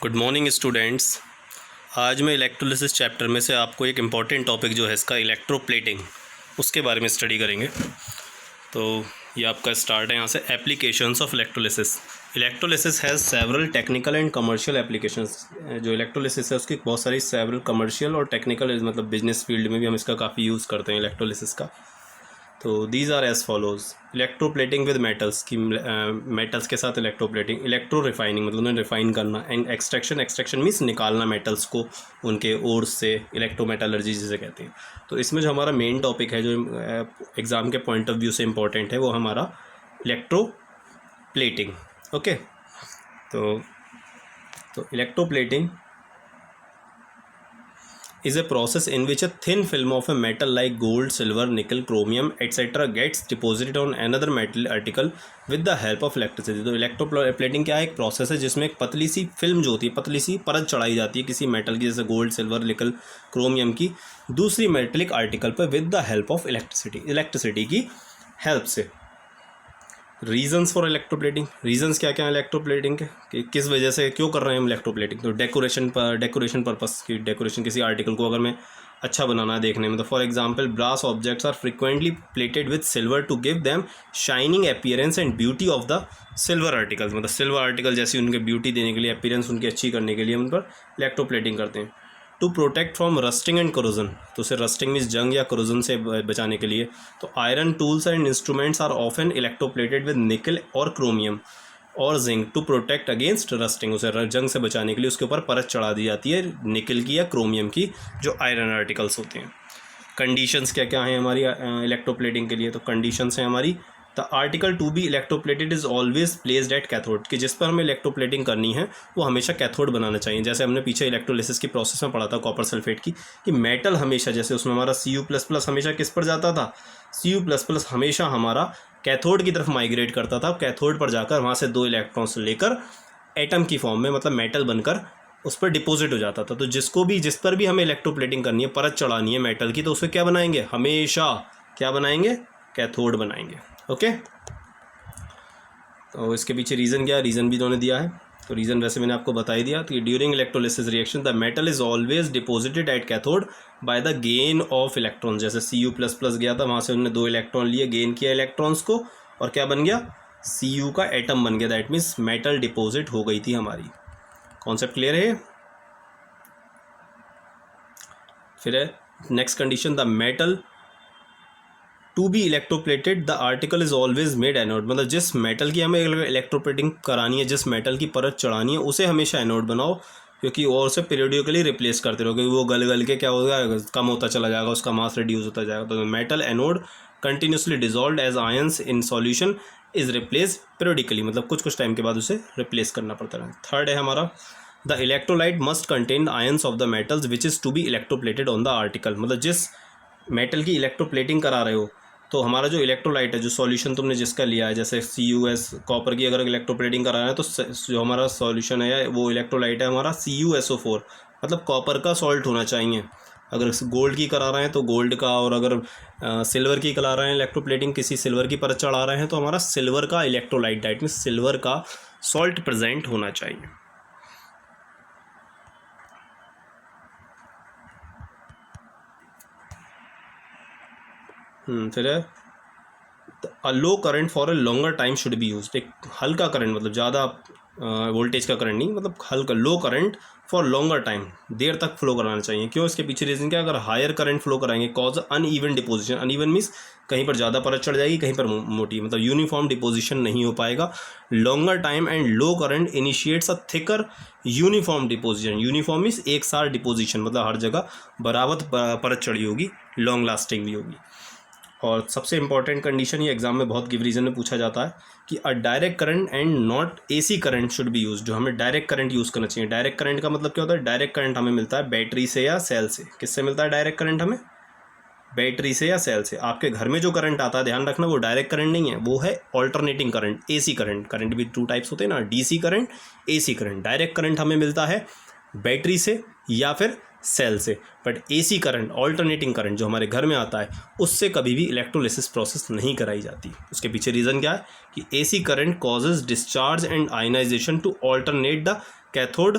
Good morning students. आज मैं electrolysis chapter में से आपको एक इम्पॉर्टेंट टॉपिक जो है इसका इलेक्ट्रोप्लेटिंग उसके बारे में स्टडी करेंगे। तो ये आपका स्टार्ट है यहाँ से। Applications of electrolysis. Electrolysis has several technical and commercial applications. जो इलेक्ट्रोलिसिस है उसकी बहुत सारी सेवरल कमर्शियल और टेक्निकल मतलब बिजनेस फील्ड में भी हम इसका काफ़ी यूज़ करते हैं इलेक्ट्रोलिसिस का। तो these are as follows. Electroplating with metals की मेटल्स के साथ इलेक्ट्रोप्लेटिंग। इलेक्ट्रो रिफाइनिंग मतलब उन्हें रिफाइन करना। एंड एक्सट्रैक्शन मीन्स निकालना मेटल्स को उनके ओर्स से, इलेक्ट्रोमेटलर्जी जिसे कहते हैं। तो इसमें जो हमारा मेन टॉपिक है जो एग्ज़ाम के पॉइंट ऑफ व्यू से इम्पॉर्टेंट है वो हमारा इलेक्ट्रोप्लेटिंग। ओके, तो electroplating is a process in which a thin film of a metal like gold, silver, nickel, chromium, etc. gets deposited on another metal article with the help of electricity। तो electroplating क्या है? एक process है जिसमें एक पतली सी film जो होती है, पतली सी परत चढ़ाई जाती है किसी मेटल की, जैसे गोल्ड, सिल्वर, निकल, क्रोमियम की, दूसरी मेटेलिक आर्टिकल पर with the help of electricity की हेल्प से। Reasons for electroplating. रीजन्स क्या क्या है इलेक्ट्रोप्लेटिंग के कि किस वजह से क्यों कर रहे हैं हम इलेक्ट्रोप्लेटिंग? तो डेकोरेशन पर्पस की, डेकोरेशन किसी आर्टिकल को अगर मैं अच्छा बनाना है देखने में, तो for example brass objects are frequently plated with silver to give them shining appearance and beauty of the silver articles. मतलब सिल्वर आर्टिकल जैसी उनके ब्यूटी देने के लिए, अपीयरेंस उनकी अच्छी करने के लिए उन पर इलेक्ट्रोप्लेटिंग करते हैं। To protect from rusting and corrosion, तो उसे रस्टिंग मीन्स जंग या करोजन से बचाने के लिए। तो iron tools and instruments are often electroplated with nickel और क्रोमियम और zinc to protect against rusting. उसे जंग से बचाने के लिए उसके ऊपर परत चढ़ा दी जाती है निकल की या क्रोमियम की, जो आयरन आर्टिकल्स होते हैं। कंडीशंस क्या क्या हैं हमारी इलेक्ट्रोप्लेटिंग के लिए? तो कंडीशंस हैं हमारी, the article to be electroplated is always placed at cathode, कि जिस पर हमें इलेक्ट्रोप्लेटिंग करनी है वो हमेशा कैथोड बनाना चाहिए। जैसे हमने पीछे इलेक्ट्रोलिसिस की प्रोसेस में पढ़ा था कॉपर सल्फेट की, कि मेटल हमेशा, जैसे उसमें हमारा Cu++ हमेशा किस पर जाता था? Cu++ हमेशा हमारा कैथोड की तरफ माइग्रेट करता था। कैथोड पर जाकर वहाँ से 2 इलेक्ट्रॉन्स लेकर एटम की फॉर्म में, मतलब मेटल बनकर उस पर डिपॉजिट हो जाता था। तो जिस पर भी हमें इलेक्ट्रोप्लेटिंग करनी है, परत चढ़ानी है मेटल की, तो उसे क्या बनाएंगे? हमेशा क्या बनाएंगे? कैथोड बनाएंगे। ओके, तो इसके पीछे रीज़न क्या है? रीज़न भी इन्होंने दिया है। तो रीज़न वैसे मैंने आपको बता ही दिया कि during electrolysis reaction the metal is always deposited at cathode by the gain of electron. जैसे Cu++ गया था, वहाँ से उन्होंने 2 इलेक्ट्रॉन लिए, गेन किया इलेक्ट्रॉन्स को, और क्या बन गया? Cu का एटम बन गया। दैट मीन्स मेटल डिपॉजिट हो गई थी हमारी। कॉन्सेप्ट क्लियर है? फिर है next condition, the metal to be electroplated the article is always made anode. मतलब जिस मेटल की हमें इलेक्ट्रोप्लेटिंग करानी है, जिस मेटल की परत चढ़ानी है, उसे हमेशा एनोड बनाओ, क्योंकि और उसे पीरियडिकली रिप्लेस करते रहो, क्योंकि वो गल के क्या होगा, कम होता चला जाएगा, उसका मास रिड्यूस होता जाएगा। तो metal anode continuously dissolve as ions in solution is replace periodically, मतलब कुछ टाइम के बाद उसे रिप्लेस करना पड़ता है। थर्ड है हमारा, the electrolyte must contain ions of the metals which is to be electroplated on the article. मतलब जिस मेटल की इलेक्ट्रोप्लेटिंग करा रहे हो, तो हमारा जो इलेक्ट्रोलाइट है, जो सॉल्यूशन तुमने जिसका लिया है, जैसे CuS कॉपर की अगर इलेक्ट्रोप्लेटिंग करा रहा है, तो जो हमारा सॉल्यूशन है वो इलेक्ट्रोलाइट है हमारा CuSO4, मतलब कॉपर का सॉल्ट होना चाहिए। अगर गोल्ड की करा रहे हैं तो गोल्ड का, और अगर सिल्वर की करा रहे हैं इलेक्ट्रोप्लेटिंग, किसी सिल्वर की परत चढ़ा रहे हैं, तो हमारा सिल्वर का इलेक्ट्रोलाइट, दैट मीन्स सिल्वर का सॉल्ट प्रेजेंट होना चाहिए। फिर है a low current for a longer time should be used. एक हल्का करंट, मतलब ज़्यादा वोल्टेज का करंट नहीं, मतलब हल्का लो करंट फॉर लॉन्गर टाइम, देर तक फ्लो कराना चाहिए। क्यों? इसके पीछे रीज़न क्या है? अगर हायर करंट फ्लो कराएंगे, cause uneven deposition. Uneven means कहीं पर ज़्यादा परत चढ़ जाएगी, कहीं पर मोटी, मतलब यूनिफॉर्म डिपोजिशन नहीं हो पाएगा। Longer time and low current initiates a thicker uniform deposition. Uniform means एक साथ डिपोजिशन, मतलब हर जगह बराबर परत चढ़ी होगी, लॉन्ग लास्टिंग भी होगी। और सबसे इंपॉर्टेंट कंडीशन ये एग्जाम में बहुत गिव रीजन में पूछा जाता है कि अ direct current and not AC current should be use. जो हमें डायरेक्ट करंट यूज़ करना चाहिए। डायरेक्ट करंट का मतलब क्या होता है? डायरेक्ट करंट हमें मिलता है बैटरी से या सेल से। किससे मिलता है डायरेक्ट करंट? हमें बैटरी से या सेल से। आपके घर में जो करंट आता है, ध्यान रखना, वो डायरेक्ट करंट नहीं है, वो है alternating current, AC current. Current भी 2 टाइप्स होते हैं ना, DC current, AC current. Direct current हमें मिलता है बैटरी से या फिर सेल से। But AC current, alternating current जो हमारे घर में आता है, उससे कभी भी इलेक्ट्रोलिसिस प्रोसेस नहीं कराई जाती। उसके पीछे रीज़न क्या है कि AC current causes discharge and ionisation to alternate the cathode,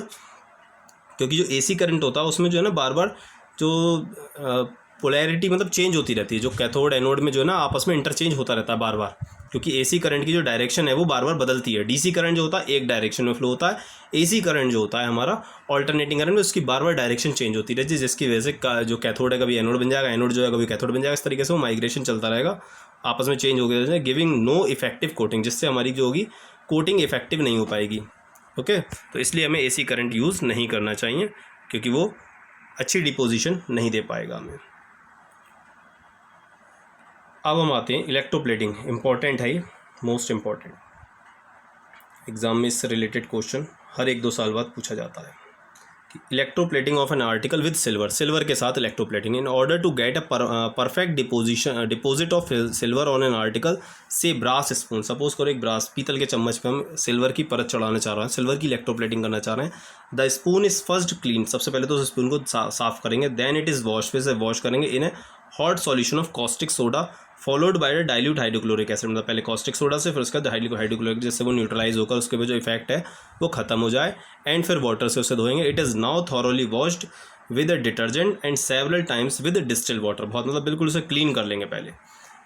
क्योंकि जो एसी करंट होता है उसमें जो है ना बार बार जो पोलैरिटी मतलब चेंज होती रहती है, जो कैथोड एनोड में जो है ना आपस में इंटरचेंज होता रहता है बार बार, क्योंकि एसी करंट की जो डायरेक्शन है वो बार बार बदलती है। डीसी करंट जो होता है एक डायरेक्शन में फ्लो होता है, एसी करंट जो होता है हमारा ऑल्टरनेटिंग करंट में उसकी बार बार डायरेक्शन चेंज होती रहती है, जिसकी वजह से जो कैथोड है कभी एनोड बन जाएगा, एनोड जो है कभी कैथोड बन जाएगा। इस तरीके से वो माइग्रेशन चलता रहेगा, आपस में चेंज हो गया, गिविंग नो इफेक्टिव कोटिंग, जिससे हमारी जो होगी कोटिंग इफेक्टिव नहीं हो पाएगी। ओके, तो इसलिए हमें एसी करंट यूज़ नहीं करना चाहिए, क्योंकि वो अच्छी डिपोजिशन नहीं दे पाएगा हमें। अब हम आते हैं इलेक्ट्रोप्लेटिंग, इंपॉर्टेंट है ये, मोस्ट इम्पॉर्टेंट। एग्जाम में इससे रिलेटेड क्वेश्चन हर 1-2 साल बाद पूछा जाता है कि electroplating of an article with silver, silver के साथ electroplating in order to get a perfect deposit of silver on an article से ब्रास स्पून। सपोज करो एक ब्रास पीतल के चम्मच पे हम सिल्वर की परत चढ़ाना चाह रहे हैं, सिल्वर की इलेक्ट्रोप्लेटिंग करना चाह रहे हैं। The spoon is first clean, सबसे पहले तो उस स्पून को साफ करेंगे, देन इट इज़ वॉश, फिर से वॉश करेंगे in a hot solution of caustic soda followed by the dilute hydrochloric acid, मतलब पहले कॉस्टिक सोडा से फिर उसका हाइड्रोक्लोरिक, जिससे वो न्यूट्रलाइज होकर उसके जो इफेक्ट है वो खत्म हो जाए, एंड फिर वाटर से उसे धोएंगे। It is now thoroughly washed with a detergent and several times with distil water, बहुत मतलब बिल्कुल उसे क्लीन कर लेंगे पहले।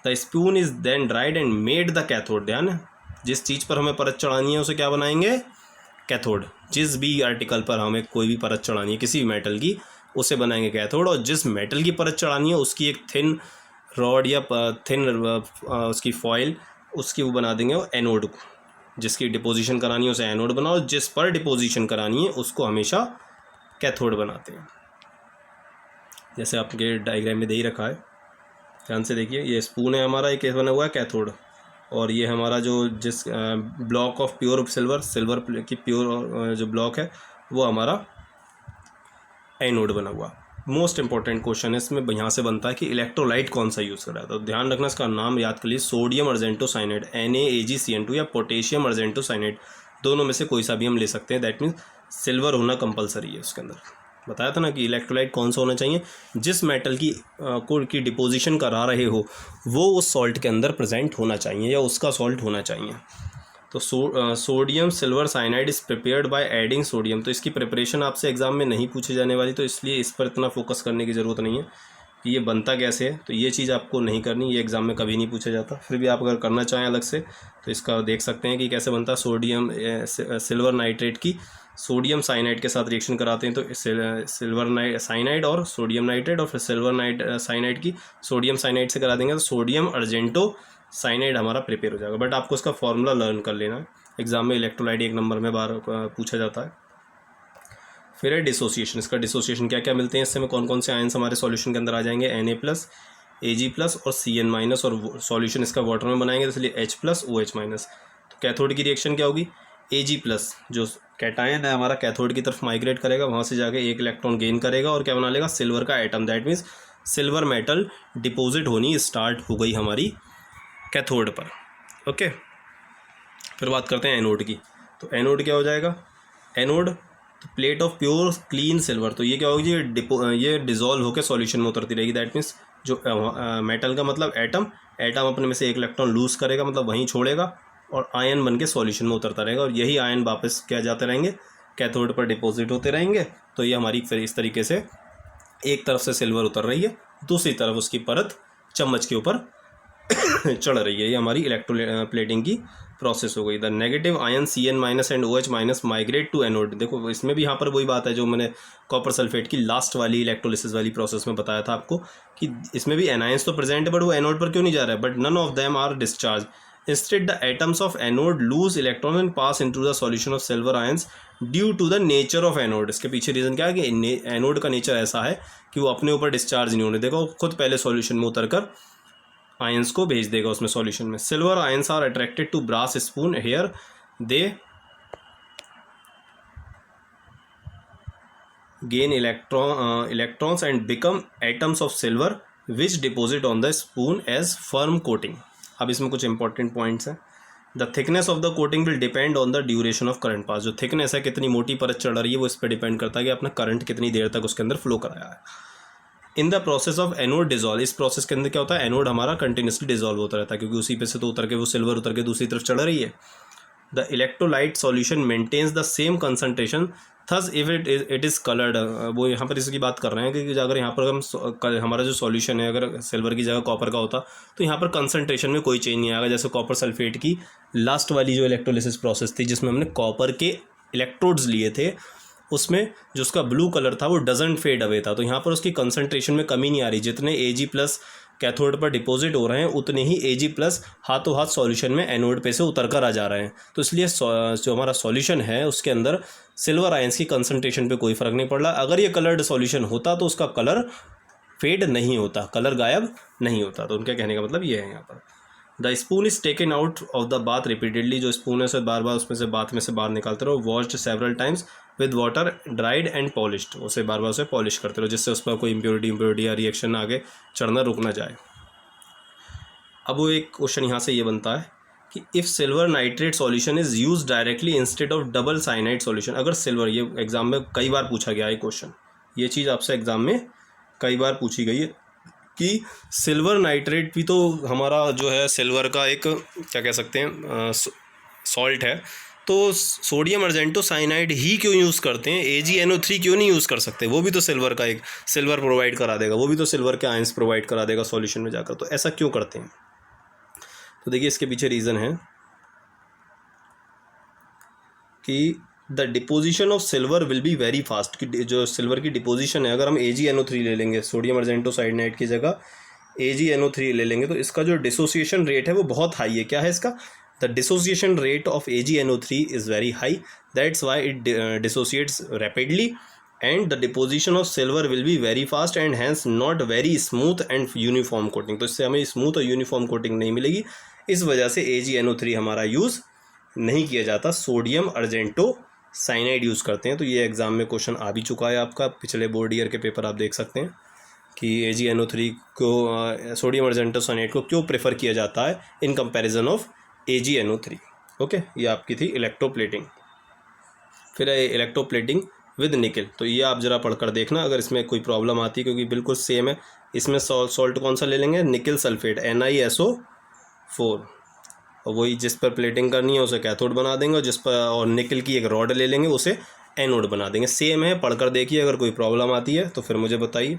The spoon is then dried and made the cathode, ध्यान है जिस चीज़ पर हमें परत चढ़ानी है उसे क्या बनाएंगे, कैथोड। जिस भी आर्टिकल पर हमें कोई भी परत चढ़ानी है किसी भी मेटल की, उसे बनाएंगे कैथोड, और जिस मेटल की परत चढ़ानी है उसकी एक थिन रॉड या थिन उसकी फॉइल, उसकी वो बना देंगे वो एनोड को, जिसकी डिपोजिशन करानी है उसे एनोड बनाओ, जिस पर डिपोजिशन करानी है उसको हमेशा कैथोड बनाते हैं। जैसे आपके डायग्राम में दे ही रखा है, ध्यान से देखिए, ये स्पून है हमारा, एक बना हुआ है कैथोड, और ये हमारा जो जिस ब्लॉक ऑफ प्योर सिल्वर की प्योर जो ब्लॉक है वो हमारा एनोड बना हुआ। मोस्ट इंपॉर्टेंट क्वेश्चन है इसमें, यहाँ से बनता है कि इलेक्ट्रोलाइट कौन सा यूज़ कर रहा है, तो ध्यान रखना इसका नाम याद कर लीजिए, सोडियम अर्जेंटोसाइनेट NaAgCN2 या पोटेशियम अर्जेंटोसाइनेट, दोनों में से कोई सा भी हम ले सकते हैं। दैट मीन्स सिल्वर होना कंपलसरी है उसके अंदर। बताया था ना कि इलेक्ट्रोलाइट कौन सा होना चाहिए, जिस मेटल की डिपोजिशन करा रहे हो वो उस सॉल्ट के अंदर प्रेजेंट होना चाहिए या उसका सॉल्ट होना चाहिए। तो sodium silver cyanide is prepared by adding sodium, तो इसकी प्रिपरेशन आपसे एग्जाम में नहीं पूछी जाने वाली, तो इसलिए इस पर इतना फोकस करने की ज़रूरत नहीं है कि ये बनता कैसे है, तो ये चीज़ आपको नहीं करनी, ये एग्ज़ाम में कभी नहीं पूछा जाता। फिर भी आप अगर करना चाहें अलग से तो इसका देख सकते हैं कि कैसे बनता है। सोडियम सिल्वर नाइट्रेट की सोडियम साइनाइड के साथ रिएक्शन कराते हैं, तो सिल्वर साइनाइड और सोडियम नाइट्रेट, और फिर सिल्वर साइनाइड की सोडियम साइनाइड से करा देंगे तो सोडियम अर्जेंटो साइनाइड हमारा प्रिपेयर हो जाएगा। बट आपको इसका फॉर्मूला लर्न कर लेना है, एग्जाम में इलेक्ट्रोलाइट 1 नंबर में बार पूछा जाता है। फिर है डिसोसिएशन, इसका डिसोसिएशन क्या क्या मिलते हैं इससे, में कौन कौन से आयंस हमारे सॉल्यूशन के अंदर आ जाएंगे, Na+, Ag+ और Cn-, और सॉल्यूशन इसका वाटर में बनाएंगे, इसलिए H+, OH-। तो कैथोड की रिएक्शन क्या होगी, Ag+ जो कैटायन है हमारा कैथोड की तरफ माइग्रेट करेगा, वहाँ से जाके 1 इलेक्ट्रॉन गेन करेगा और क्या बना लेगा, सिल्वर का atom. That means silver metal deposit होनी स्टार्ट हो गई हमारी कैथोड पर। ओके, फिर बात करते हैं एनोड की। तो एनोड क्या हो जाएगा, एनोड तो plate of pure clean silver, तो ये क्या होगी, ये डिज़ोल्व होकर सॉल्यूशन में उतरती रहेगी। दैट मीन्स जो मेटल का मतलब एटम अपने में से 1 इलेक्ट्रॉन लूज़ करेगा, मतलब वहीं छोड़ेगा और आयन बन के सॉल्यूशन में उतरता रहेगा, और यही आयन वापस क्या जाते रहेंगे, कैथोड पर डिपॉजिट होते रहेंगे। तो ये हमारी फिर इस तरीके से एक तरफ से सिल्वर उतर रही है, दूसरी तरफ उसकी परत चम्मच के ऊपर चढ़ रही है, ये हमारी इलेक्ट्रोप्लेटिंग की प्रोसेस हो गई। The negative ion Cn- and OH- migrate to anode. देखो इसमें भी यहाँ पर वही बात है जो मैंने कॉपर सल्फेट की लास्ट वाली इलेक्ट्रोलिसिस वाली प्रोसेस में बताया था आपको, कि इसमें भी एनायंस तो प्रेजेंट है बट वो एनोड पर क्यों नहीं जा रहा है, but none of them are discharge. Instead the atoms of anode lose electron and pass into the solution of silver ions due to the nature of anode. इसके पीछे रीज़न क्या है कि एनोड का नेचर ऐसा है कि वो अपने ऊपर डिस्चार्ज नहीं होने देगा, खुद पहले सॉल्यूशन में उतरकर आयंस को भेज देगा उसमें सॉल्यूशन में। Silver ions are attracted to brass spoon, here they gain electrons and become atoms of silver which deposit on the spoon as firm coating. अब इसमें कुछ इंपॉर्टेंट पॉइंट्स हैं the thickness of the coating will depend on the duration of current pass. जो thickness है, कितनी मोटी परत चढ़ रही है, वो इस पर डिपेंड करता है कि अपना करंट कितनी देर तक उसके अंदर फ्लो कराया है। In the process of anode dissolve, इस प्रोसेस के अंदर क्या होता है, एनोड हमारा कंटिन्यूसली डिजॉल्व होता रहता है, क्योंकि उसी पे से तो उतर के वो सिल्वर उतर के दूसरी तरफ चढ़ रही है। The electrolyte solution maintains the same concentration, thus if it is coloured. वो यहाँ पर इसकी बात कर रहे हैं कि अगर यहाँ पर हम हमारा जो सॉल्यूशन है अगर सिल्वर की जगह कॉपर का होता तो यहाँ पर कंसंट्रेशन में कोई चेंज नहीं आएगा। जैसे कॉपर सल्फेट की लास्ट वाली जो इलेक्ट्रोलिसिस प्रोसेस थी जिसमें हमने कॉपर के इलेक्ट्रोड्स लिए थे, उसमें जो उसका ब्लू कलर था वो डजंट फेड अवे था। तो यहाँ पर उसकी कंसंट्रेशन में कमी नहीं आ रही। जितने Ag+ कैथोड पर डिपॉजिट हो रहे हैं उतने ही Ag+ हाथों हाथ सॉल्यूशन में एनोड पे से उतर कर आ जा रहे हैं। तो इसलिए जो हमारा सॉल्यूशन है उसके अंदर सिल्वर आयंस की कंसंट्रेशन पे कोई फ़र्क नहीं पड़ रहा। अगर ये कलर्ड सॉल्यूशन होता तो उसका कलर फेड नहीं होता, कलर गायब नहीं होता। तो उनके कहने का मतलब ये है यहाँ पर। The spoon is taken out of the bath repeatedly, जो स्पून है उसे बार बार उसमें से बाथ में से बाहर निकालते रहो। Washed several times with water, dried and polished, उसे बार बार उसे पॉलिश करते रहो जिससे उस पर कोई इम्प्योरिटी या रिएक्शन आगे चढ़ना रुक ना जाए। अब वो एक क्वेश्चन यहाँ से ये बनता है कि if silver nitrate solution is use directly instead of double cyanide solution. अगर सिल्वर, ये एग्जाम में कई बार पूछा गया है क्वेश्चन, ये चीज़ आपसे एग्जाम में कई बार पूछी गई है कि सिल्वर नाइट्रेट भी तो हमारा जो है सिल्वर का एक क्या कह सकते हैं सॉल्ट है, तो सोडियम अर्जेंटो साइनाइड ही क्यों यूज़ करते हैं, AgNO3 क्यों नहीं यूज़ कर सकते? वो भी तो सिल्वर का एक सिल्वर प्रोवाइड करा देगा, वो भी तो सिल्वर के आयंस प्रोवाइड करा देगा सॉल्यूशन में जाकर, तो ऐसा क्यों करते हैं? तो देखिए इसके पीछे रीज़न है कि the deposition of silver will be very fast, कि जो सिल्वर की डिपोजिशन है, अगर हम AgNO3 ले लेंगे सोडियम अर्जेंटो साइनाइड की जगह AgNO3 ले लेंगे तो इसका जो डिसोसिएशन रेट है वो बहुत हाई है। क्या है इसका? The dissociation rate of AgNO3 is very high, that's why it dissociates rapidly and the deposition of silver will be very fast and hence not very smooth and uniform coating. तो इससे हमें smooth और uniform coating नहीं मिलेगी, इस वजह से AgNO3 हमारा यूज़ नहीं किया जाता, सोडियम अर्जेंटो साइनाइड यूज़ करते हैं। तो ये एग्ज़ाम में क्वेश्चन आ भी चुका है आपका, पिछले बोर्ड ईयर के पेपर आप देख सकते हैं कि AgNO3 को सोडियम अर्जेंटो साइनाइड को क्यों प्रेफर किया जाता है in comparison of AgNO3। Okay, ये आपकी थी इलेक्ट्रोप्लेटिंग। फिर है इलेक्ट्रोप्लेटिंग विद निकल, तो ये आप ज़रा पढ़कर देखना अगर इसमें कोई प्रॉब्लम आती है, क्योंकि बिल्कुल सेम है। इसमें सॉल्ट कौन सा ले लेंगे? निकल सल्फेट NiSO4, और वही जिस पर प्लेटिंग करनी है उसे कैथोड बना देंगे, और जिस पर और निकल की एक रॉड ले लेंगे उसे एनोड बना देंगे। सेम है, पढ़कर देखिए, अगर कोई प्रॉब्लम आती है तो फिर मुझे बताइए।